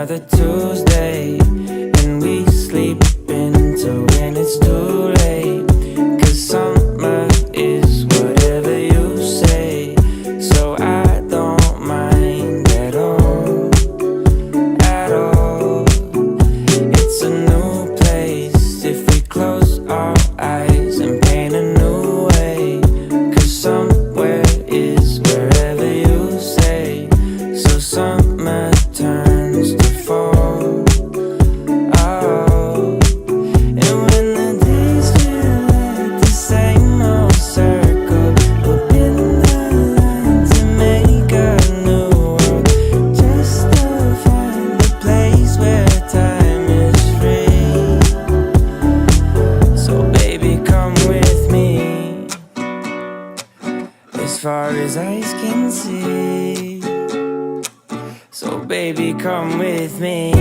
another Tuesday, and we sleep into when it's too late. 'Cause summer is whatever you say, so I don't mind at all, at all. It's a new place if we close our eyes and paint a new way. 'Cause somewhere is wherever you say, so summer turns to fall. Oh, and when the days feel like the same old circle, we'll bend the lines and make a new world, just to find a place where time is free. So baby, come with me as far as eyes can see. So baby, come with me.